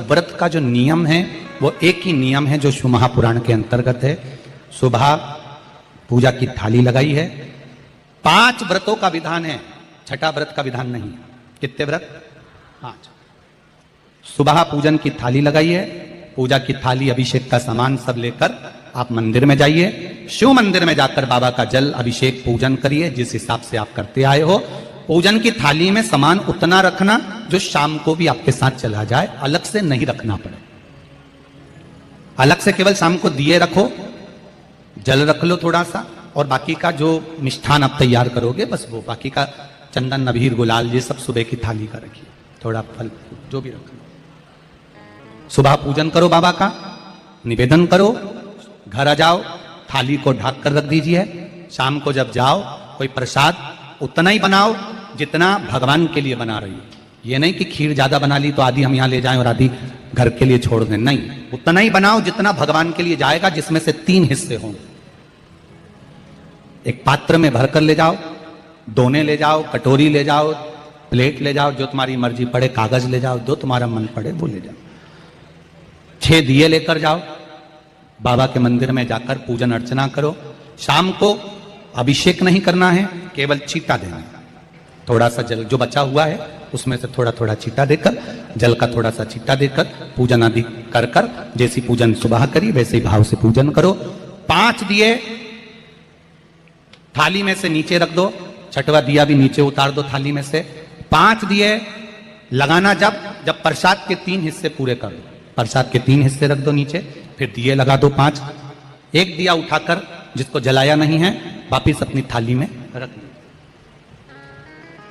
व्रत का जो नियम है वो एक ही नियम है जो शिव महापुराण के अंतर्गत है। सुबह पूजा की थाली लगाई है। 5 व्रतों का विधान है, छठा व्रत का विधान नहीं। कितने व्रत? 5। सुबह पूजन की थाली लगाई है। पूजा की थाली, अभिषेक का सामान सब लेकर आप मंदिर में जाइए। शिव मंदिर में जाकर बाबा का जल अभिषेक पूजन करिए जिस हिसाब से आप करते आए हो। पूजन की थाली में सामान उतना रखना जो शाम को भी आपके साथ चला जाए, अलग से नहीं रखना पड़े। अलग से केवल शाम को दिए रखो, जल रख लो थोड़ा सा, और बाकी का जो मिष्ठान आप तैयार करोगे बस वो, बाकी का चंदन नबीर गुलाल ये सब सुबह की थाली का रखिए, थोड़ा फल जो भी रखना। सुबह पूजन करो बाबा का, निवेदन करो, घर आ जाओ, थाली को ढक कर रख दीजिए। शाम को जब जाओ कोई प्रसाद उतना ही बनाओ जितना भगवान के लिए बना रही हो। ये नहीं कि खीर ज्यादा बना ली तो आधी हम यहां ले जाएं और आधी घर के लिए छोड़ दें, नहीं, उतना ही बनाओ जितना भगवान के लिए जाएगा, जिसमें से 3 हिस्से होंगे। एक पात्र में भरकर ले जाओ, दोने ले जाओ, कटोरी ले जाओ, प्लेट ले जाओ, जो तुम्हारी मर्जी पड़े, कागज ले जाओ, जो तुम्हारा मन पड़े वो ले जाओ। 6 दिए लेकर जाओ, बाबा के मंदिर में जाकर पूजन अर्चना करो। शाम को अभिषेक नहीं करना है, केवल छींटा देना है। थोड़ा सा जल जो बचा हुआ है उसमें से थोड़ा थोड़ा छींटा देकर, जल का थोड़ा सा छींटा देकर पूजन आदि कर कर, जैसी पूजन सुबह करी वैसे ही भाव से पूजन करो। 5 दिए थाली में से नीचे रख दो, छठवा दिया भी नीचे उतार दो थाली में से। 5 दिए लगाना जब प्रसाद के 3 हिस्से पूरे कर दो, प्रसाद के 3 हिस्से रख दो नीचे, फिर दिए लगा दो 5। एक दिया उठाकर जिसको जलाया नहीं है वापिस अपनी थाली में रख दो।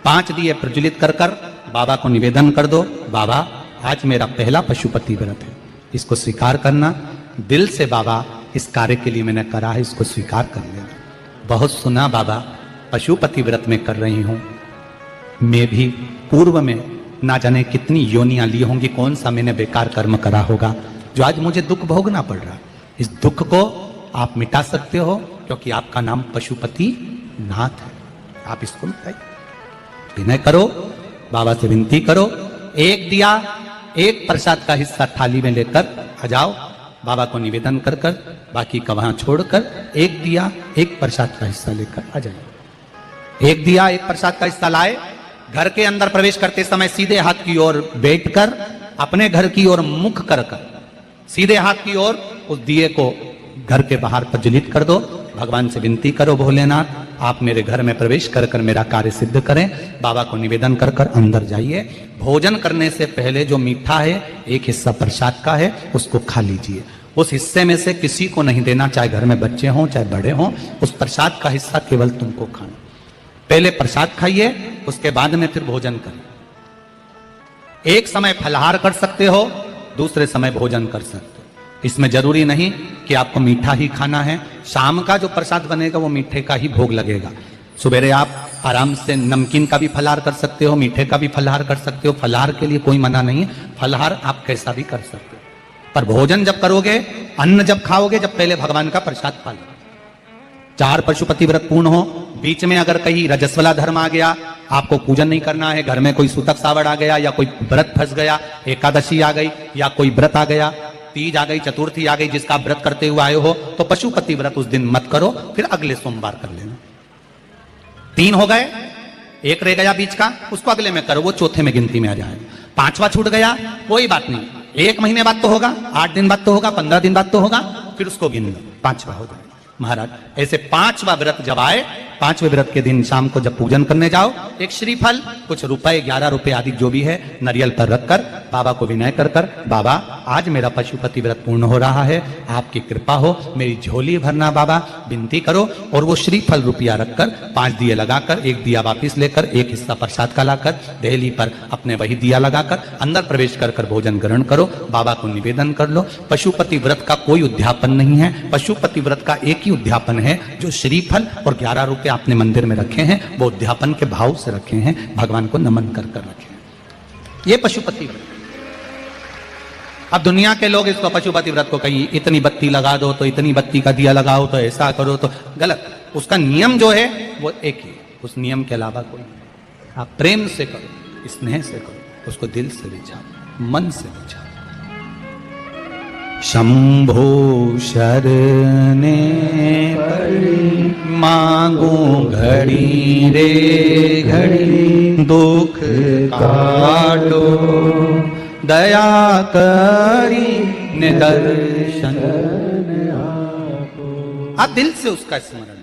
5 दिए प्रज्वलित कर कर बाबा को निवेदन कर दो, बाबा आज मेरा पहला पशुपति व्रत है, इसको स्वीकार करना। दिल से बाबा इस कार्य के लिए मैंने करा है, इसको स्वीकार कर लेना। बहुत सुना बाबा पशुपति व्रत में कर रही हूं, मैं भी पूर्व में ना जाने कितनी योनियां ली होंगी, कौन सा मैंने बेकार कर्म करा होगा जो आज मुझे दुख भोगना पड़ रहा है। इस दुख को आप मिटा सकते हो क्योंकि आपका नाम पशुपति नाथ है। आप इसको मिटाइए, विनय करो, बाबा से विनती करो। एक दिया, एक प्रसाद का हिस्सा थाली में लेकर आ जाओ, बाबा को निवेदन कर कर, बाकी का वहां छोड़कर एक दिया, एक प्रसाद का हिस्सा लेकर आ जाइए। एक दिया, एक प्रसाद का हिस्सा लाए, घर के अंदर प्रवेश करते समय सीधे हाथ की ओर बैठकर, अपने घर की ओर मुख कर कर सीधे हाथ की ओर उस दिए को घर के बाहर प्रज्वलित कर दो। भगवान से विनती करो, भोलेनाथ आप मेरे घर में प्रवेश कर कर मेरा कार्य सिद्ध करें। बाबा को निवेदन कर कर अंदर जाइए। भोजन करने से पहले जो मीठा है, एक हिस्सा प्रसाद का है, उसको खा लीजिए। उस हिस्से में से किसी को नहीं देना, चाहे घर में बच्चे हों चाहे बड़े हों। उस प्रसाद का हिस्सा केवल तुमको खाना। पहले प्रसाद खाइए, उसके बाद में फिर भोजन करिए। एक समय फलाहार कर सकते हो, दूसरे समय भोजन कर सकते हो। इसमें जरूरी नहीं कि आपको मीठा ही खाना है। शाम का जो प्रसाद बनेगा वो मीठे का ही भोग लगेगा। सुबेरे आप आराम से नमकीन का भी फलाहार कर सकते हो, मीठे का भी फलाहार कर सकते हो। फलाहार के लिए कोई मना नहीं है, फलाहार आप कैसा भी कर सकते हो। पर भोजन जब करोगे, अन्न जब खाओगे, जब पहले भगवान का प्रसाद खा लो। 4 पशुपति व्रत पूर्ण हो, बीच में अगर कहीं रजस्वला धर्म आ गया, आपको पूजन नहीं करना है, घर में कोई सूतक सावड़ आ गया, या कोई व्रत फंस गया, एकादशी आ गई, या कोई व्रत आ गया, तीज आ गई, चतुर्थी आ गई, जिसका व्रत करते हुए आए हो, तो पशुपति व्रत उस दिन मत करो, फिर अगले सोमवार कर लेना। 3 हो गए, एक रह गया बीच का, उसको अगले में करो, वो चौथे में गिनती में आ जाएगा। 5वां छूट गया, कोई बात नहीं, 1 महीने बाद तो होगा, 8 दिन बाद तो होगा, 15 दिन बाद तो होगा, फिर उसको गिन लो, 5वां हो जाएगा। महाराज ऐसे 5वां व्रत जब आए, 5वें व्रत के दिन शाम को जब पूजन करने जाओ, एक श्रीफल, कुछ रुपए, 11 रुपए आदि जो भी है, नारियल पर रखकर बाबा को विनय कर कर, बाबा आज मेरा पशुपति व्रत पूर्ण हो रहा है, आपकी कृपा हो, मेरी झोली भरना बाबा, विनती करो। और वो श्रीफल रुपया रखकर 5 दिए लगाकर, एक दिया वापिस लेकर, एक हिस्सा प्रसाद का लाकर देहली पर अपने वही दिया लगाकर अंदर प्रवेश कर कर भोजन ग्रहण करो। बाबा को निवेदन कर लो। पशुपति व्रत का कोई उद्यापन नहीं है, पशुपति व्रत का एक ही उद्यापन है, जो श्रीफल और 11 रुपए आपने मंदिर में रखे हैं, वो उद्यापन के भाव से रखे हैं, भगवान को नमन कर कर रखे हैं। ये पशुपति व्रत। अब दुनिया के लोग इसको पशुपति व्रत को कहीं इतनी बत्ती लगा दो, तो इतनी बत्ती का दिया लगाओ, तो ऐसा करो, तो गलत। उसका नियम जो है वो एक ही, उस नियम के अलावा कोई नहीं। आप प्रेम से करो, स्नेह से करो, उसको दिल से विचारो, मन से विचारो। शंभो शरणे पड़ी, मांगू घड़ी रे घड़ी, दुख काटो दया करी निदर्शन। आप दिल से उसका स्मरण,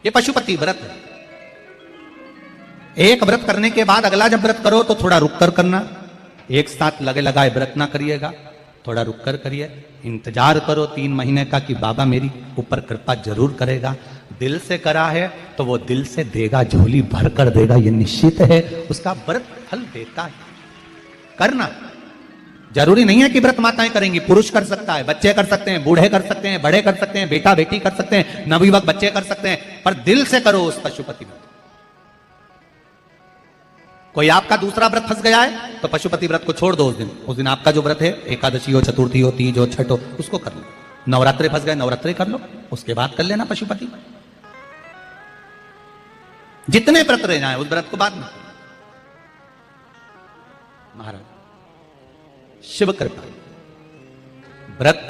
ये पशुपति व्रत है। एक व्रत करने के बाद अगला जब व्रत करो तो थोड़ा रुक कर करना, एक साथ लगे लगाए व्रत ना करिएगा, थोड़ा रुक कर करिए, इंतजार करो 3 महीने का कि बाबा मेरी ऊपर कृपा जरूर करेगा। दिल से करा है तो वो दिल से देगा, झोली भर कर देगा, ये निश्चित है, उसका व्रत फल देता है। करना जरूरी नहीं है कि व्रत माताएं करेंगी, पुरुष कर सकता है, बच्चे कर सकते हैं, बूढ़े कर सकते हैं, बड़े कर सकते हैं, बेटा बेटी कर सकते हैं, नवयुवक बच्चे कर सकते हैं, पर दिल से करो उस पशुपति व्रत। कोई आपका दूसरा व्रत फंस गया है तो पशुपति व्रत को छोड़ दो। उस दिन आपका जो व्रत है, एकादशी हो, चतुर्थी हो, तीज हो, छठ हो, उसको कर लो। नवरात्रे फंस गए, नवरात्रे कर लो, उसके बाद कर लेना पशुपति। जितने व्रत रह जाए उस व्रत को बाद में। महाराज शिव कृपा, व्रत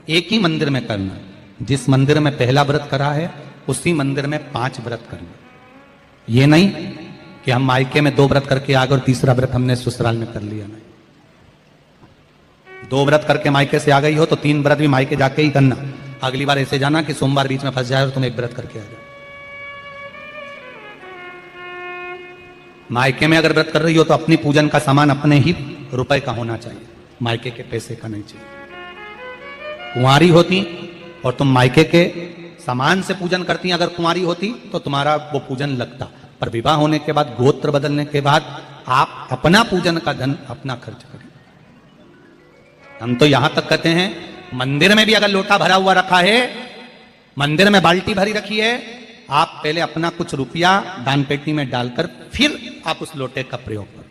एक ही मंदिर में करना। जिस मंदिर में पहला व्रत करा है उसी मंदिर में 5 व्रत करना। ये नहीं कि हम मायके में 2 व्रत करके आ गए और तीसरा व्रत हमने ससुराल में कर लिया। नहीं, 2 व्रत करके मायके से आ गई हो तो 3 व्रत भी मायके जाके ही करना। अगली बार ऐसे जाना कि सोमवार बीच में फंस जाए और तुम 1 व्रत करके आ जाओ। मायके में अगर व्रत कर रही हो तो अपनी पूजन का सामान अपने ही रुपए का होना चाहिए, मायके के पैसे का नहीं चाहिए। कुंवारी होती और तुम मायके के सामान से पूजन करती, अगर कुंवारी होती तो तुम्हारा वो पूजन लगता, पर विवाह होने के बाद, गोत्र बदलने के बाद आप अपना पूजन का धन अपना खर्च करें। हम तो यहां तक कहते हैं मंदिर में भी अगर लोटा भरा हुआ रखा है, मंदिर में बाल्टी भरी रखी है, आप पहले अपना कुछ रुपया दान पेटी में डालकर फिर आप उस लोटे का प्रयोग करें।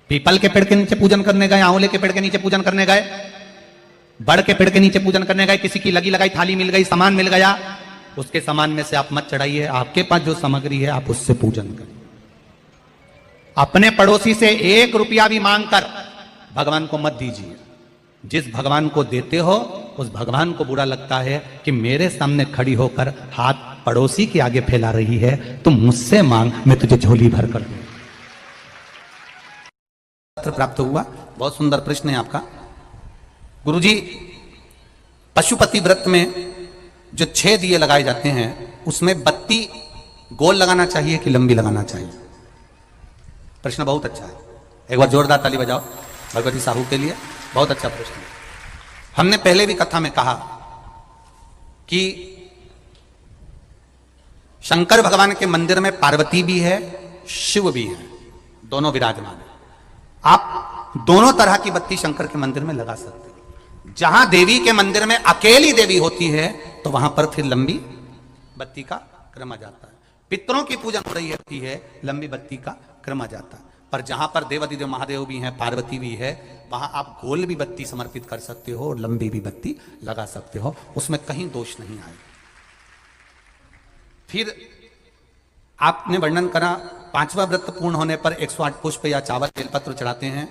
पीपल के पेड़ के नीचे पूजन करने गए, आंवले के पेड़ के नीचे पूजन करने गए, बड़ के पेड़ के नीचे पूजन करने गए, किसी की लगी लगाई थाली मिल गई, सामान मिल गया, उसके सामान में से आप मत चढ़ाइए। आपके पास जो सामग्री है आप उससे पूजन करिए। अपने पड़ोसी से 1 रुपया भी मांगकर भगवान को मत दीजिए। जिस भगवान को देते हो उस भगवान को बुरा लगता है कि मेरे सामने खड़ी होकर हाथ पड़ोसी के आगे फैला रही है, तुम मुझसे मांग, मैं तुझे झोली भर कर दूं। पत्र प्राप्त हुआ, बहुत सुंदर प्रश्न है आपका। गुरुजी, पशुपति व्रत में जो 6 दिए लगाए जाते हैं उसमें बत्ती गोल लगाना चाहिए कि लंबी लगाना चाहिए? प्रश्न बहुत अच्छा है, एक बार जोरदार ताली बजाओ भगवती साहू के लिए, बहुत अच्छा प्रश्न है। हमने पहले भी कथा में कहा कि शंकर भगवान के मंदिर में पार्वती भी है, शिव भी है, दोनों विराजमान है। आप दोनों तरह की बत्ती शंकर के मंदिर में लगा सकते हैं। जहां देवी के मंदिर में अकेली देवी होती है तो वहां पर फिर लंबी बत्ती का क्रम आ जाता है। पितरों की पूजन हो रही होती है, लंबी बत्ती का क्रम आ जाता है। पर जहां पर देवादिदेव महादेव भी हैं, पार्वती भी है, वहां आप गोल भी बत्ती समर्पित कर सकते हो और लंबी भी बत्ती लगा सकते हो, उसमें कहीं दोष नहीं आए। फिर आपने वर्णन करा 5वां व्रत पूर्ण होने पर 108 पुष्प या चावल बेलपत्र चढ़ाते हैं।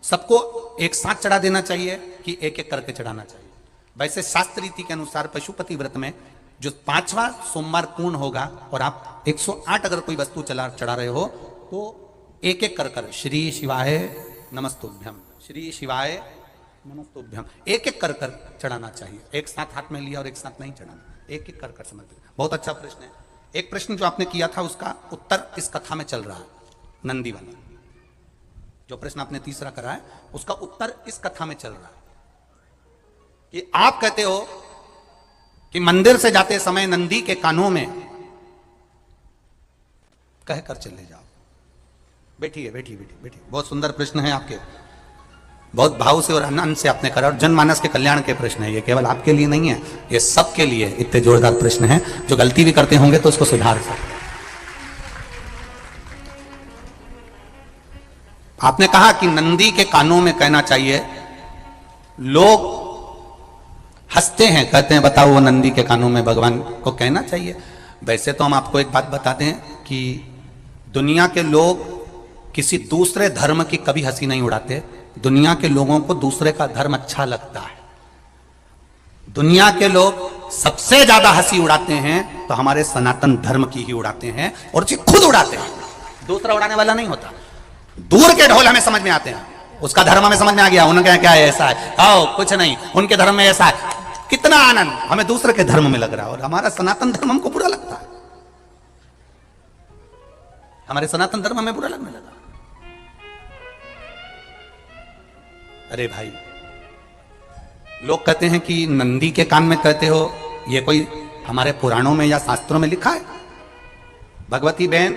सबको एक साथ चढ़ा देना चाहिए कि एक एक करके चढ़ाना चाहिए? वैसे शास्त्र रीति के अनुसार पशुपति व्रत में जो 5वां सोमवार पूर्ण होगा और आप 108 अगर कोई वस्तु चढ़ा रहे हो तो एक एक कर श्री शिवाय नमस्तुभ्यम, श्री शिवाय नमस्तुभ्यम, एक एक कर चढ़ाना चाहिए। एक साथ हाथ में लिया और एक साथ नहीं चढ़ाना, एक एक कर समर्पित। बहुत अच्छा प्रश्न है। एक प्रश्न जो आपने किया था उसका उत्तर इस कथा में चल रहा है, नंदी वाला। जो प्रश्न आपने तीसरा करा है उसका उत्तर इस कथा में चल रहा है कि आप कहते हो कि मंदिर से जाते समय नंदी के कानों में कहकर चले जाओ। बैठिए बैठिए बैठिए बैठिए। बहुत सुंदर प्रश्न है आपके, बहुत भाव से और आनंद से आपने करा, और जनमानस के कल्याण के प्रश्न है ये, केवल आपके लिए नहीं है, ये सबके लिए इतने जोरदार प्रश्न है। जो गलती भी करते होंगे तो उसको सुधार सकते। आपने कहा कि नंदी के कानों में कहना चाहिए। लोग हंसते हैं, कहते हैं बताओ वो नंदी के कानों में भगवान को कहना चाहिए। वैसे तो हम आपको एक बात बताते हैं कि दुनिया के लोग किसी दूसरे धर्म की कभी हंसी नहीं उड़ाते। दुनिया के लोगों को दूसरे का धर्म अच्छा लगता है। दुनिया के लोग सबसे ज्यादा हंसी उड़ाते हैं तो हमारे सनातन धर्म की ही उड़ाते हैं, और जी खुद उड़ाते हैं, दूसरा उड़ाने वाला नहीं होता। दूर के ढोल हमें समझ में आते हैं, उसका धर्म हमें समझ में आ गया, उनका क्या है, ऐसा है, आओ कुछ नहीं, उनके धर्म में ऐसा है, कितना आनंद हमें दूसरे के धर्म में लग रहा है, और हमारा सनातन धर्म हमको बुरा लगता है, हमारे सनातन धर्म हमें बुरा लगने लगा। अरे भाई, लोग कहते हैं कि नंदी के कान में कहते हो, ये कोई हमारे पुराणों में या शास्त्रों में लिखा है? भगवती बहन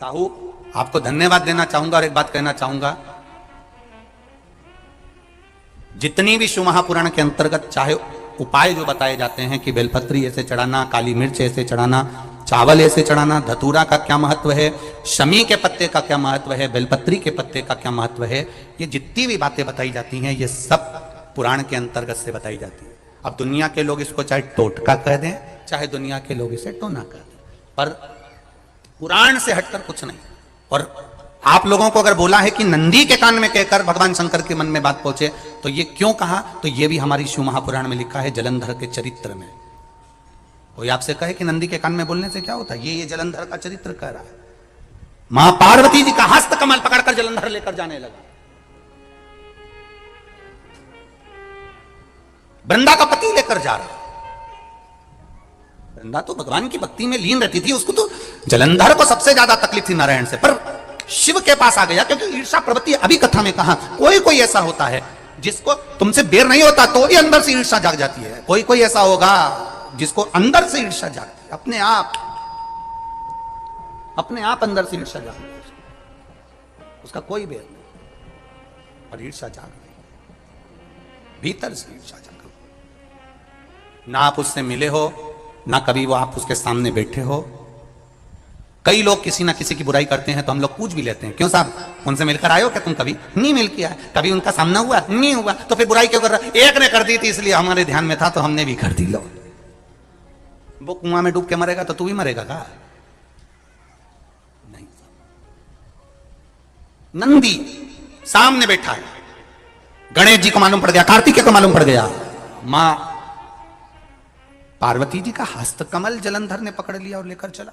साहू, आपको धन्यवाद देना चाहूंगा और एक बात कहना चाहूंगा, जितनी भी शिव महापुराण के अंतर्गत चाहे उपाय जो बताए जाते हैं कि बेलपत्री ऐसे चढ़ाना, काली मिर्च ऐसे चढ़ाना, चावल ऐसे चढ़ाना, धतूरा का क्या महत्व है, शमी के पत्ते का क्या महत्व है, बेलपत्री के पत्ते का क्या महत्व है, ये जितनी भी बातें बताई जाती हैं ये सब पुराण के अंतर्गत से बताई जाती है। अब दुनिया के लोग इसको चाहे टोटका कह दें, चाहे दुनिया के लोग इसे टोना कह दें, पर पुराण से हटकर कुछ नहीं। और आप लोगों को अगर बोला है कि नंदी के कान में कहकर भगवान शंकर के मन में बात पहुंचे, तो ये क्यों कहा, तो ये भी हमारी शिव महापुराण में लिखा है, जलंधर के चरित्र में। कोई आपसे कहे कि नंदी के कान में बोलने से क्या होता है, ये जलंधर का चरित्र कह रहा है। मां पार्वती जी का हस्त कमल पकड़कर जलंधर लेकर जाने लगा, वृंदा का पति लेकर जा रहा। वृंदा तो भगवान की भक्ति में लीन रहती थी, उसको तो जलंधर को सबसे ज्यादा तकलीफ थी नारायण से, पर शिव के पास आ गया, क्योंकि ईर्षा प्रवृत्ति, अभी कथा में कहा, कोई कोई ऐसा होता है जिसको तुमसे बेर नहीं होता तो भी अंदर से ईर्षा जाग जाती है, कोई कोई ऐसा होगा जिसको अंदर से ईर्षा जागती है, अपने आप अंदर से ईर्षा जागती है, उसका कोई बेर नहीं, और ईर्षा जाग गई, भीतर से ईर्षा जाग गई। ना आप उससे मिले हो, ना कभी वो आप उसके सामने बैठे हो। कई लोग किसी ना किसी की बुराई करते हैं तो हम लोग पूछ भी लेते हैं, क्यों साहब उनसे मिलकर आए हो क्या तुम? कभी नहीं मिल किया, कभी उनका सामना हुआ नहीं हुआ, तो फिर बुराई क्यों कर रहा? एक ने कर दी थी इसलिए हमारे ध्यान में था तो हमने भी कर दी। लो, वो कुआं में डूब के मरेगा तो तू भी मरेगा का? नहीं। नंदी सामने बैठा है, गणेश जी को मालूम पड़ गया, कार्तिकेय को मालूम पड़ गया, मां पार्वती जी का हस्त कमल जलंधर ने पकड़ लिया और लेकर चला,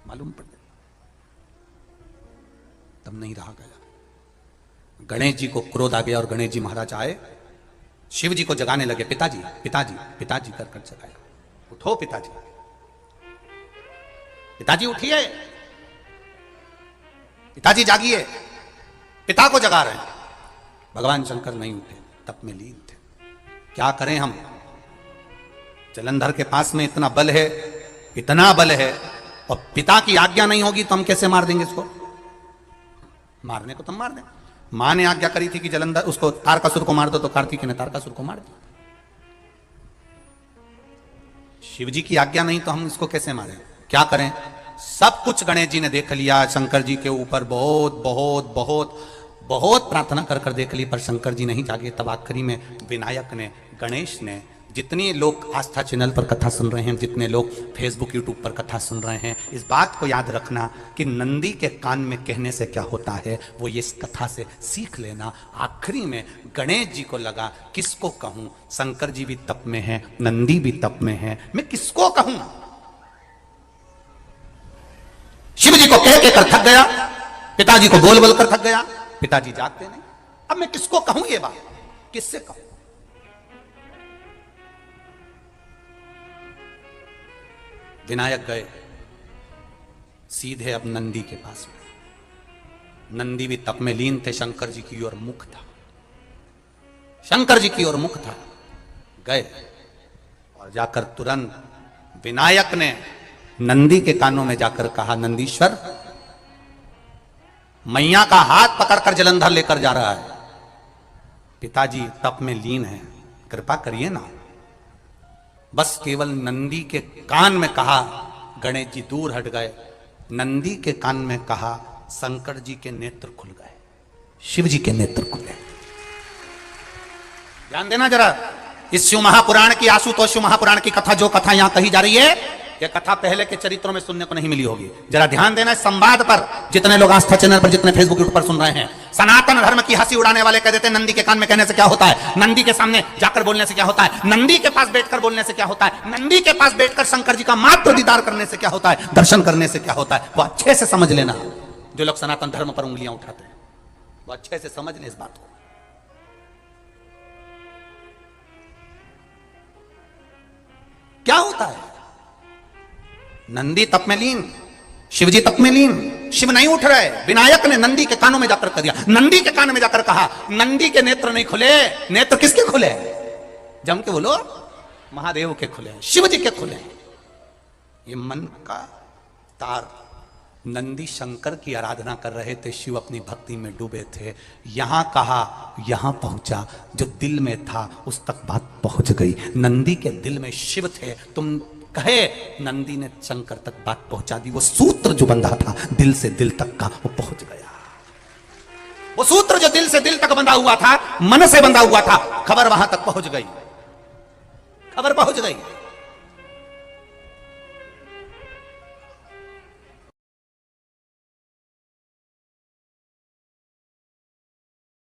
मालूम पड़ गया, तब नहीं रहा गया। गणेश जी को क्रोध आ गया और गणेश जी महाराज आए, शिव जी को जगाने लगे, पिताजी पिताजी पिताजी कर कर जगाया, उठो पिताजी, पिताजी उठिए, पिताजी जागिए, पिता को जगा रहे हैं। भगवान शंकर नहीं उठे, तप में लीन थे। क्या करें हम, जलंधर के पास में इतना बल है, इतना बल है, और पिता की आज्ञा नहीं होगी तो हम कैसे मार देंगे इसको? मारने को तो मार दें। मां ने आज्ञा करी थी कि जलंधर उसको तारकासुर को मार दो, तो कार्तिकेय ने तारकासुर को मार दिया। शिव जी की आज्ञा नहीं तो हम इसको कैसे मारें? क्या करें? सब कुछ गणेश जी ने देख लिया, शंकर जी के ऊपर बहुत बहुत बहुत बहुत प्रार्थना कर कर देख ली, पर शंकर जी नहीं जागे। तब आखिरी में विनायक ने, गणेश ने, जितने लोग आस्था चैनल पर कथा सुन रहे हैं, जितने लोग फेसबुक यूट्यूब पर कथा सुन रहे हैं, इस बात को याद रखना कि नंदी के कान में कहने से क्या होता है वो ये इस कथा से सीख लेना। आखिरी में गणेश जी को लगा किसको कहूं, शंकर जी भी तप में है, नंदी भी तप में है, मैं किसको कहूं? शिव जी को कह के कर थक गया, पिताजी को बोल बोल कर थक गया, पिताजी जागते नहीं। अब मैं किसको कहूं ये बात, किससे कहूं? विनायक गए सीधे अब नंदी के पास में। नंदी भी तप में लीन थे, शंकर जी की ओर मुख था, शंकर जी की ओर मुख था। गए और जाकर तुरंत विनायक ने नंदी के कानों में जाकर कहा, नंदीश्वर, मैया का हाथ पकड़कर जलंधर लेकर जा रहा है, पिताजी तप में लीन है, कृपा करिए ना। बस केवल नंदी के कान में कहा, गणेश जी दूर हट गए। नंदी के कान में कहा, शंकर जी के नेत्र खुल गए, शिव जी के नेत्र खुले। ध्यान देना जरा, इस शिव महापुराण की, आशुतोष शिव महापुराण की कथा, जो कथा यहां कही जा रही है, ये कथा पहले के चरित्रों में सुनने को नहीं मिली होगी। जरा ध्यान देना इस संवाद पर, जितने लोग आस्था चैनल पर, जितने फेसबुक यूट्यूब पर सुन रहे हैं। सनातन धर्म की हंसी उड़ाने वाले कह देते हैं नंदी के कान में कहने से क्या होता है, नंदी के सामने जाकर बोलने से क्या होता है, नंदी के पास बैठकर बोलने से क्या होता है, नंदी के पास बैठकर शंकर जी का मात्र दीदार करने से क्या होता है, दर्शन करने से क्या होता है। वो अच्छे से समझ लेना, जो लोग सनातन धर्म पर उंगलियां उठाते हैं वो अच्छे से समझ लें इस बात को। क्या होता है, नंदी तप में लीन, शिवजी तप में लीन, शिव नहीं उठ रहे। विनायक ने नंदी के कानों में जाकर कह दिया, नंदी के कान में जाकर कहा, नंदी के नेत्र नहीं खुले। नेत्र किसके खुले? जम के बोलो, महादेव के खुले, शिव जी के खुले। ये मन का तार, नंदी शंकर की आराधना कर रहे थे, शिव अपनी भक्ति में डूबे थे। यहां कहा, यहां पहुंचा, जो दिल में था उस तक बात पहुंच गई। नंदी के दिल में शिव थे, तुम कहे, नंदी ने शंकर तक बात पहुंचा दी। वो सूत्र जो बंधा था दिल से दिल तक का, वो पहुंच गया। वो सूत्र जो दिल से दिल तक बंधा हुआ था, मन से बंधा हुआ था, खबर वहां तक पहुंच गई, खबर पहुंच गई।